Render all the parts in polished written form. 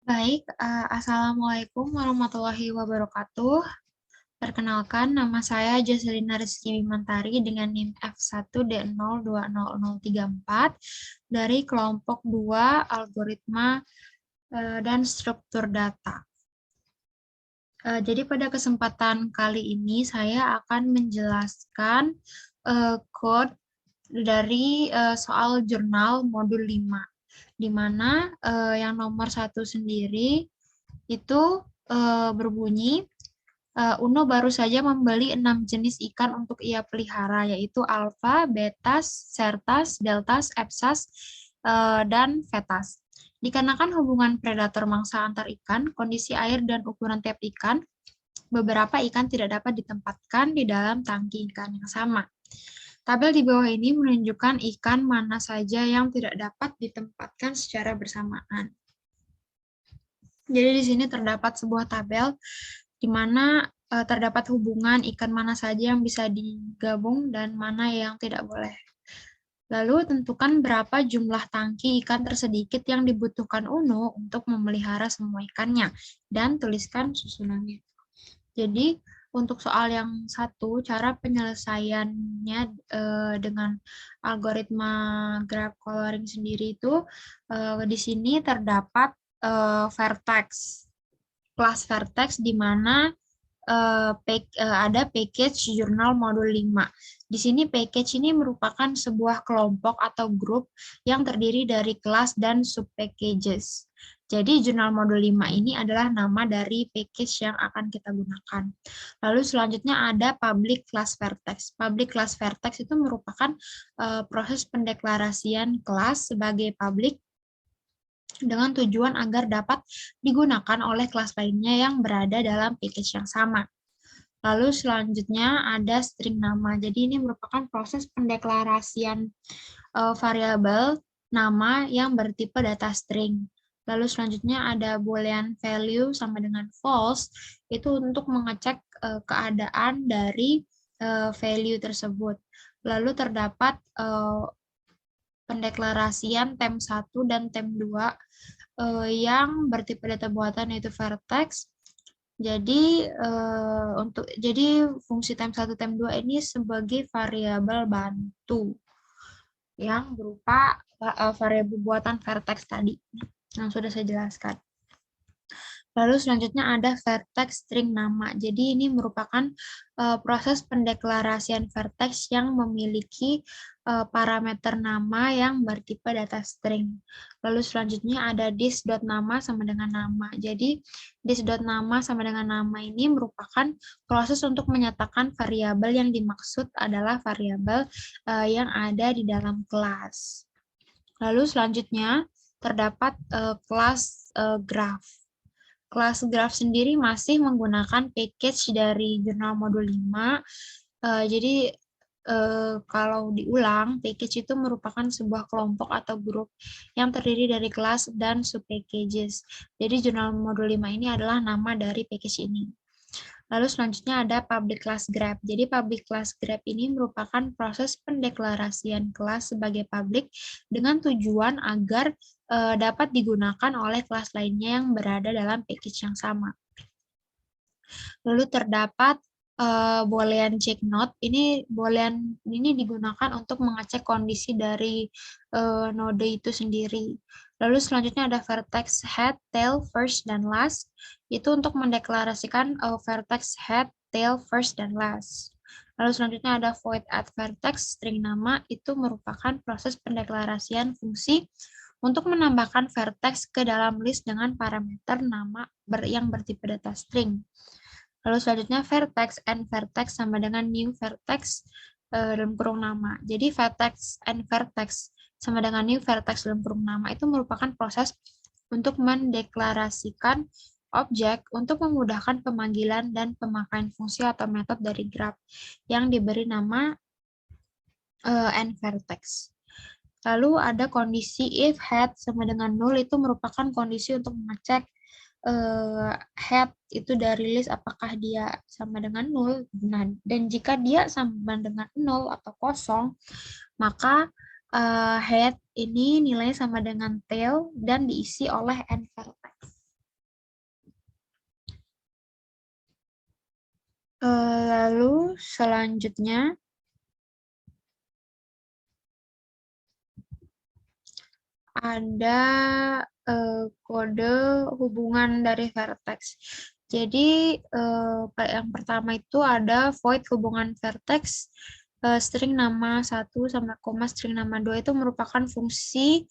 Baik, Assalamualaikum warahmatullahi wabarakatuh. Perkenalkan, nama saya Joselina Rizky Bimantari dengan NIM F1D020034 dari kelompok 2 Algoritma dan Struktur Data. Jadi pada kesempatan kali ini saya akan menjelaskan code dari soal jurnal modul 5, di mana yang nomor 1 sendiri itu berbunyi, Uno baru saja membeli 6 jenis ikan untuk ia pelihara, yaitu alfa, betas, sertas, deltas, epsas, dan vetas. Dikarenakan hubungan predator mangsa antar ikan, kondisi air dan ukuran tiap ikan, beberapa ikan tidak dapat ditempatkan di dalam tangki ikan yang sama. Tabel di bawah ini menunjukkan ikan mana saja yang tidak dapat ditempatkan secara bersamaan. Jadi di sini terdapat sebuah tabel di mana terdapat hubungan ikan mana saja yang bisa digabung dan mana yang tidak boleh. Lalu tentukan berapa jumlah tangki ikan tersedikit yang dibutuhkan Uno untuk memelihara semua ikannya, dan tuliskan susunannya. Jadi untuk soal yang satu, cara penyelesaiannya dengan algoritma graph coloring sendiri itu di sini terdapat vertex, kelas vertex di mana ada package jurnal modul 5. Di sini package ini merupakan sebuah kelompok atau grup yang terdiri dari kelas dan subpackages. Jadi jurnal modul 5 ini adalah nama dari package yang akan kita gunakan. Lalu selanjutnya ada public class vertex. Public class vertex itu merupakan proses pendeklarasian kelas sebagai public dengan tujuan agar dapat digunakan oleh kelas lainnya yang berada dalam package yang sama. Lalu selanjutnya ada string nama. Jadi ini merupakan proses pendeklarasian variabel nama yang bertipe data string. Lalu selanjutnya ada boolean value sama dengan false, itu untuk mengecek keadaan dari value tersebut. Lalu terdapat pendeklarasian tem1 dan tem2 yang bertipe data buatan yaitu vertex. Jadi fungsi tem1 tem2 ini sebagai variabel bantu yang berupa variabel buatan vertex tadi yang sudah saya jelaskan. Lalu selanjutnya ada vertex string nama. Jadi ini merupakan proses pendeklarasian vertex yang memiliki parameter nama yang bertipe data string. Lalu selanjutnya ada dis.nama sama dengan nama. Jadi dis.nama sama dengan nama ini merupakan proses untuk menyatakan variabel yang dimaksud adalah variabel yang ada di dalam kelas. Lalu selanjutnya terdapat kelas graph. Kelas graph sendiri masih menggunakan package dari jurnal modul 5. Jadi kalau diulang, package itu merupakan sebuah kelompok atau grup yang terdiri dari kelas dan subpackages. Jadi jurnal modul 5 ini adalah nama dari package ini. Lalu selanjutnya ada public class graph. Jadi public class graph ini merupakan proses pendeklarasian kelas sebagai public dengan tujuan agar dapat digunakan oleh kelas lainnya yang berada dalam package yang sama. Lalu terdapat boolean check not. Ini boolean ini digunakan untuk mengecek kondisi dari node itu sendiri. Lalu selanjutnya ada vertex head, tail, first, dan last. Itu untuk mendeklarasikan vertex head, tail, first, dan last. Lalu selanjutnya ada void at vertex, string nama. Itu merupakan proses pendeklarasian fungsi untuk menambahkan vertex ke dalam list dengan parameter nama yang bertipe data string. Lalu selanjutnya vertex and vertex sama dengan new vertex dalam kurung nama. Jadi vertex and vertex sama dengan new vertex dalam kurung nama itu merupakan proses untuk mendeklarasikan objek untuk memudahkan pemanggilan dan pemakaian fungsi atau metode dari graph yang diberi nama and vertex. Lalu ada kondisi if head sama dengan null, itu merupakan kondisi untuk mengecek head itu dari list apakah dia sama dengan 0. Nah, dan jika dia sama dengan 0 atau kosong, maka head ini nilainya sama dengan tail dan diisi oleh end vertex. Lalu selanjutnya ada kode hubungan dari vertex. Jadi yang pertama itu ada void hubungan vertex string nama 1 sama koma string nama 2 itu merupakan fungsi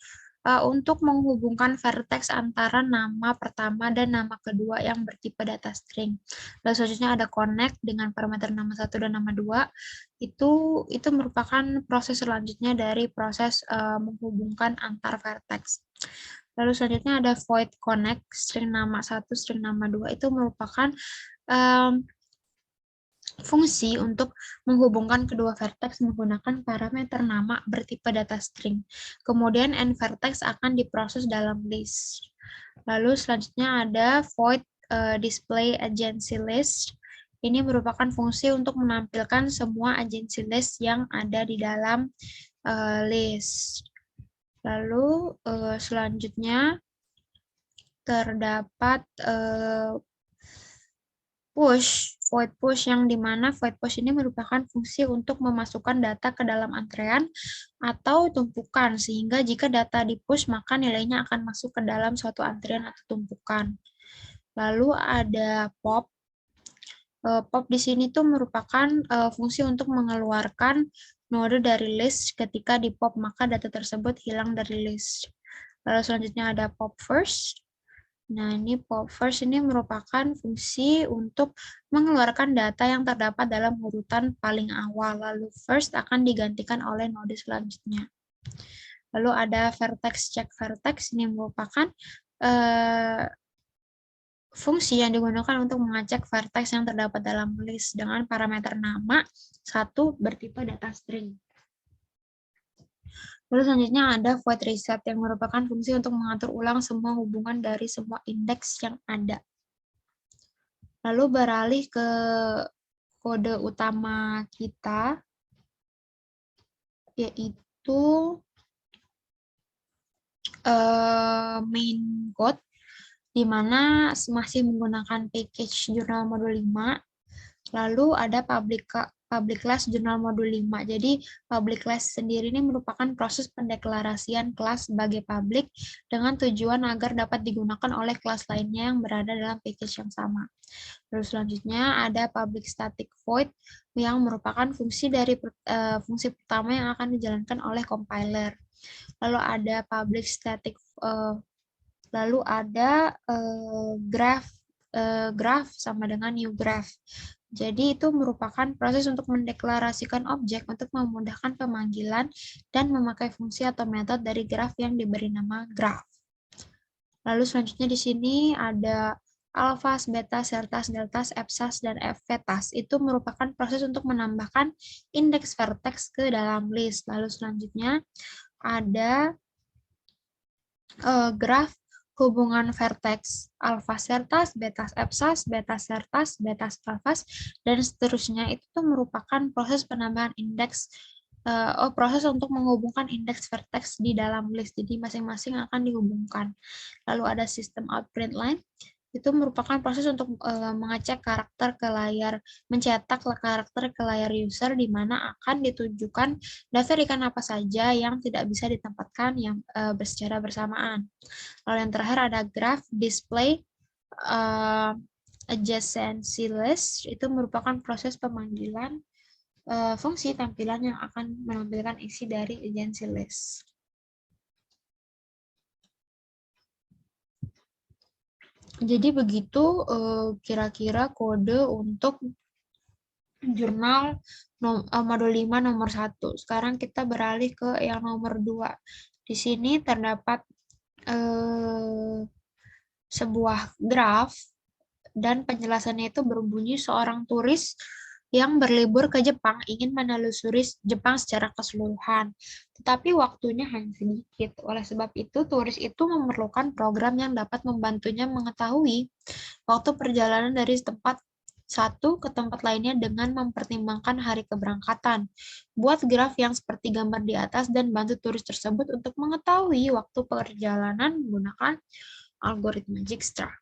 untuk menghubungkan vertex antara nama pertama dan nama kedua yang bertipe data string. Lalu selanjutnya ada connect dengan parameter nama 1 dan nama 2. Itu merupakan proses selanjutnya dari proses menghubungkan antar vertex. Lalu selanjutnya ada void connect string nama 1, string nama 2 itu merupakan fungsi untuk menghubungkan kedua vertex menggunakan parameter nama bertipe data string. Kemudian end vertex akan diproses dalam list. Lalu selanjutnya ada void display agency list. Ini merupakan fungsi untuk menampilkan semua agency list yang ada di dalam list. Lalu selanjutnya terdapat void push yang dimana void push ini merupakan fungsi untuk memasukkan data ke dalam antrean atau tumpukan, sehingga jika data di push maka nilainya akan masuk ke dalam suatu antrean atau tumpukan. Lalu ada pop. Pop di sini tuh merupakan fungsi untuk mengeluarkan node dari list. Ketika di pop maka data tersebut hilang dari list. Lalu selanjutnya ada pop first. Nah, ini pop first ini merupakan fungsi untuk mengeluarkan data yang terdapat dalam urutan paling awal, lalu first akan digantikan oleh node selanjutnya. Lalu ada vertex check vertex, ini merupakan fungsi yang digunakan untuk mengecek vertex yang terdapat dalam list dengan parameter nama 1 bertipe data string. Lalu selanjutnya ada void reset yang merupakan fungsi untuk mengatur ulang semua hubungan dari semua indeks yang ada. Lalu beralih ke kode utama kita, yaitu main code, di mana masih menggunakan package jurnal modul 5. Lalu ada public class jurnal modul 5. Jadi public class sendiri ini merupakan proses pendeklarasian kelas sebagai public dengan tujuan agar dapat digunakan oleh kelas lainnya yang berada dalam package yang sama. Lalu selanjutnya ada public static void yang merupakan fungsi dari fungsi pertama yang akan dijalankan oleh compiler. Lalu ada public static lalu ada graph sama dengan new graph. Jadi itu merupakan proses untuk mendeklarasikan objek untuk memudahkan pemanggilan dan memakai fungsi atau metode dari graph yang diberi nama graph. Lalu selanjutnya di sini ada alphas, betas, sertas, deltas, epsas, dan fvetas. Itu merupakan proses untuk menambahkan indeks vertex ke dalam list. Lalu selanjutnya ada graph hubungan vertex alpha sertas, betas epsas, betas sertas, betas alphas, dan seterusnya. Itu tuh merupakan proses penambahan indeks, proses untuk menghubungkan indeks vertex di dalam list. Jadi masing-masing akan dihubungkan. Lalu ada sistem outprint line. Itu merupakan proses untuk mengecek karakter ke layar, mencetak karakter ke layar user, di mana akan ditujukan daftar ikan apa saja yang tidak bisa ditempatkan yang secara bersamaan. Lalu yang terakhir ada graph display adjacency list. Itu merupakan proses pemanggilan fungsi tampilan yang akan menampilkan isi dari adjacency list. Jadi begitu kira-kira kode untuk jurnal modul 5 nomor 1. Sekarang kita beralih ke yang nomor 2. Di sini terdapat sebuah graf dan penjelasannya itu berbunyi seorang turis yang berlibur ke Jepang ingin menelusuri Jepang secara keseluruhan, tetapi waktunya hanya sedikit. Oleh sebab itu, turis itu memerlukan program yang dapat membantunya mengetahui waktu perjalanan dari tempat satu ke tempat lainnya dengan mempertimbangkan hari keberangkatan. Buat graf yang seperti gambar di atas dan bantu turis tersebut untuk mengetahui waktu perjalanan menggunakan algoritma Dijkstra.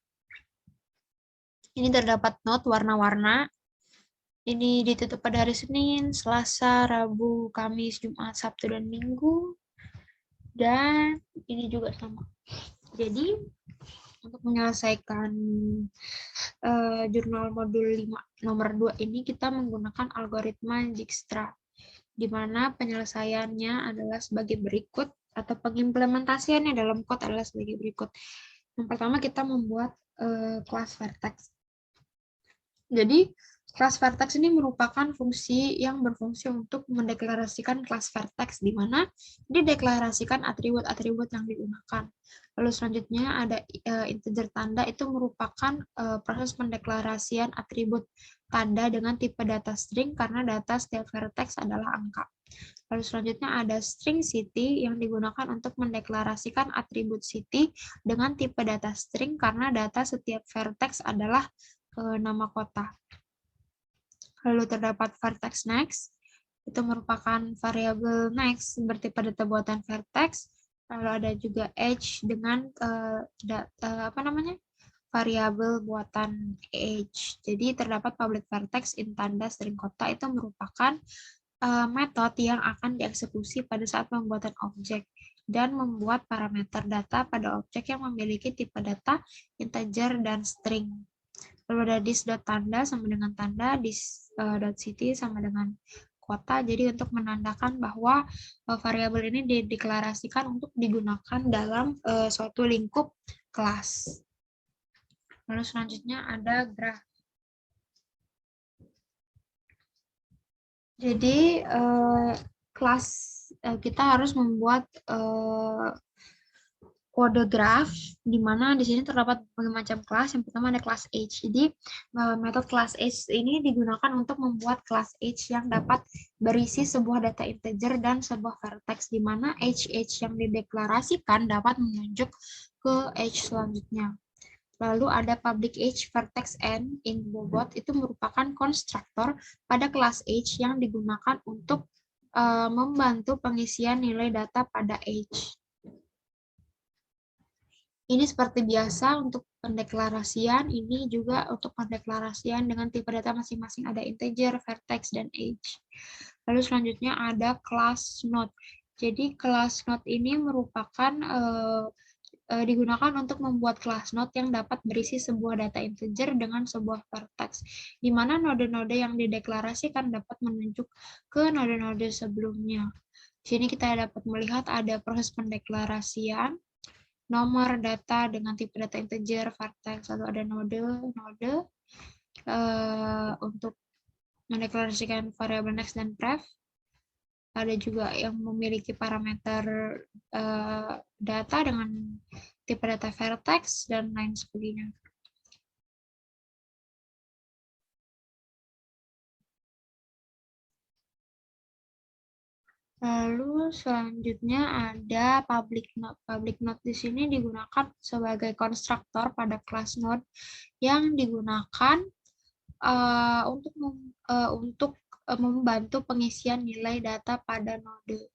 Ini terdapat not warna-warna. Ini ditutup pada hari Senin, Selasa, Rabu, Kamis, Jumat, Sabtu, dan Minggu. Dan ini juga sama. Jadi, untuk menyelesaikan jurnal modul 5 nomor 2 ini kita menggunakan algoritma Dijkstra, di mana penyelesaiannya adalah sebagai berikut atau pengimplementasiannya dalam code adalah sebagai berikut. Yang pertama kita membuat kelas vertex. Jadi kelas vertex ini merupakan fungsi yang berfungsi untuk mendeklarasikan kelas vertex, di mana dideklarasikan atribut-atribut yang digunakan. Lalu selanjutnya ada integer tanda, itu merupakan proses pendeklarasian atribut tanda dengan tipe data string karena data setiap vertex adalah angka. Lalu selanjutnya ada string city yang digunakan untuk mendeklarasikan atribut city dengan tipe data string karena data setiap vertex adalah nama kota. Lalu terdapat vertex next, itu merupakan variabel next bertipe data buatan vertex. Lalu ada juga edge dengan variabel buatan edge. Jadi terdapat public vertex in tanda string kota, itu merupakan metode yang akan dieksekusi pada saat pembuatan objek dan membuat parameter data pada objek yang memiliki tipe data integer dan string. Lalu ada dis.tanda sama dengan tanda, dis.city sama dengan kota. Jadi untuk menandakan bahwa variabel ini dideklarasikan untuk digunakan dalam suatu lingkup kelas. Lalu selanjutnya ada graf. Jadi kelas kita harus membuat kode graf, di mana di sini terdapat berbagai macam kelas. Yang pertama ada kelas H. Jadi metode kelas H ini digunakan untuk membuat kelas H yang dapat berisi sebuah data integer dan sebuah vertex, di mana H yang dideklarasikan dapat menunjuk ke H selanjutnya. Lalu ada public H vertex n in bobot, itu merupakan konstruktor pada kelas H yang digunakan untuk membantu pengisian nilai data pada H. Ini seperti biasa untuk pendeklarasian, ini juga untuk pendeklarasian dengan tipe data masing-masing, ada integer, vertex, dan age. Lalu selanjutnya ada class node. Jadi class node ini merupakan digunakan untuk membuat class node yang dapat berisi sebuah data integer dengan sebuah vertex, di mana node-node yang dideklarasikan dapat menunjuk ke node-node sebelumnya. Di sini kita dapat melihat ada proses pendeklarasian, nomor data dengan tipe data integer, vertex, lalu ada node untuk mendeklarasikan variabel next dan pref. Ada juga yang memiliki parameter data dengan tipe data vertex dan lain sebagainya. Lalu selanjutnya ada public node. Public node di sini digunakan sebagai konstruktor pada class node yang digunakan untuk membantu pengisian nilai data pada node.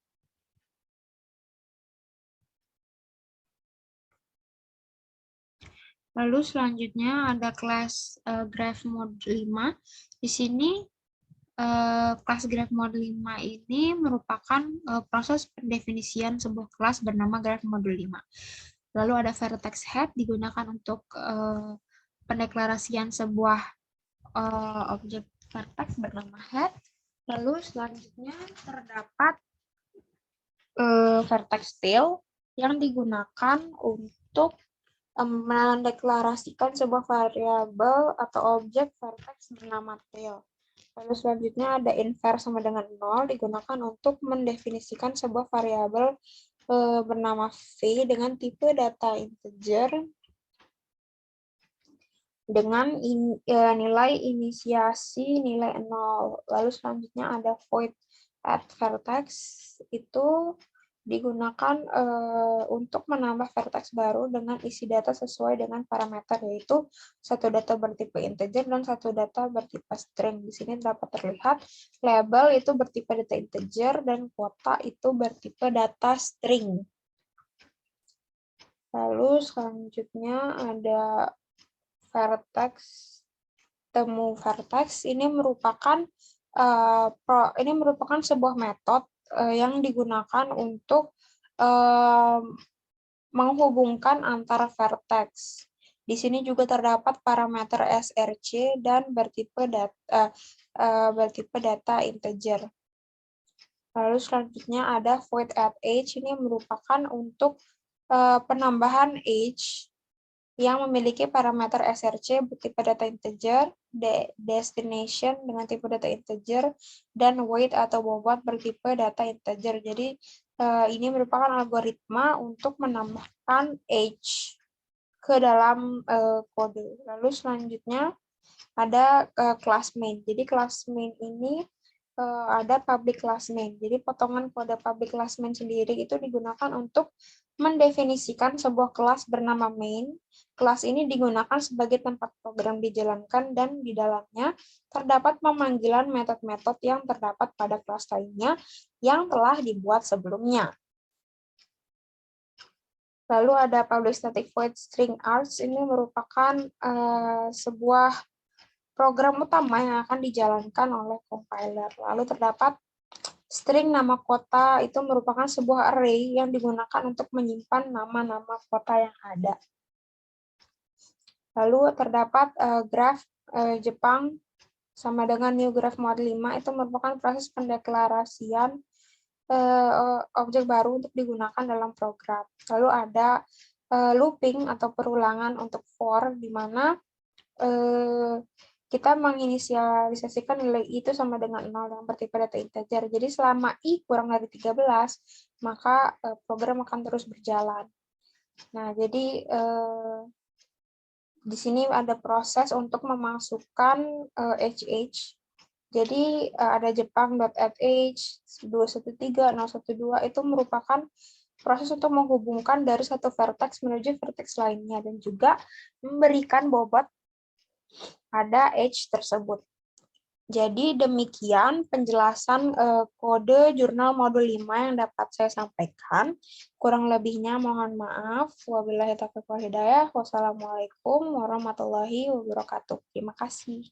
Lalu selanjutnya ada kelas graph mode 5. Di sini kelas graph mode 5 ini merupakan proses pendefinisian sebuah kelas bernama graph mode 5. Lalu ada vertex head digunakan untuk pendeklarasian sebuah objek vertex bernama head. Lalu selanjutnya terdapat vertex tail yang digunakan untuk mendeklarasikan sebuah variabel atau objek vertex bernama tail. Lalu selanjutnya ada inver sama dengan 0 digunakan untuk mendefinisikan sebuah variabel bernama v dengan tipe data integer dengan nilai inisiasi nilai 0. Lalu selanjutnya ada void at vertex, itu digunakan untuk menambah vertex baru dengan isi data sesuai dengan parameter, yaitu satu data bertipe integer dan satu data bertipe string. Di sini dapat terlihat label itu bertipe data integer dan kuota itu bertipe data string. Lalu selanjutnya ada vertex, temu vertex. Ini merupakan sebuah metode yang digunakan untuk menghubungkan antara vertex. Di sini juga terdapat parameter src dan bertipe data integer. Lalu selanjutnya ada void add age. Ini merupakan untuk penambahan age yang memiliki parameter src bertipe data integer, destination dengan tipe data integer, dan weight atau bobot bertipe data integer. Jadi ini merupakan algoritma untuk menambahkan age ke dalam kode. Lalu selanjutnya ada class main. Jadi class main ini ada public class main. Jadi potongan kode public class main sendiri itu digunakan untuk mendefinisikan sebuah kelas bernama main. Kelas ini digunakan sebagai tempat program dijalankan dan di dalamnya terdapat pemanggilan metode-metode yang terdapat pada kelas lainnya yang telah dibuat sebelumnya. Lalu ada public static void string args. Ini merupakan sebuah program utama yang akan dijalankan oleh compiler. Lalu terdapat string nama kota, itu merupakan sebuah array yang digunakan untuk menyimpan nama-nama kota yang ada. Lalu terdapat graph Jepang sama dengan new graph mod 5, itu merupakan proses pendeklarasian objek baru untuk digunakan dalam program. Lalu ada looping atau perulangan untuk for, di mana kita menginisialisasikan nilai I itu sama dengan 0 yang bertipe data integer. Jadi selama I kurang dari 13, maka program akan terus berjalan. Nah, jadi di sini ada proses untuk memasukkan HH. Jadi ada jepang.add 213.012 itu merupakan proses untuk menghubungkan dari satu vertex menuju vertex lainnya dan juga memberikan bobot pada edge tersebut. Jadi demikian penjelasan kode jurnal modul 5 yang dapat saya sampaikan. Kurang lebihnya mohon maaf. Wabillahi taufiq wal hidayah. Wassalamualaikum warahmatullahi wabarakatuh. Terima kasih.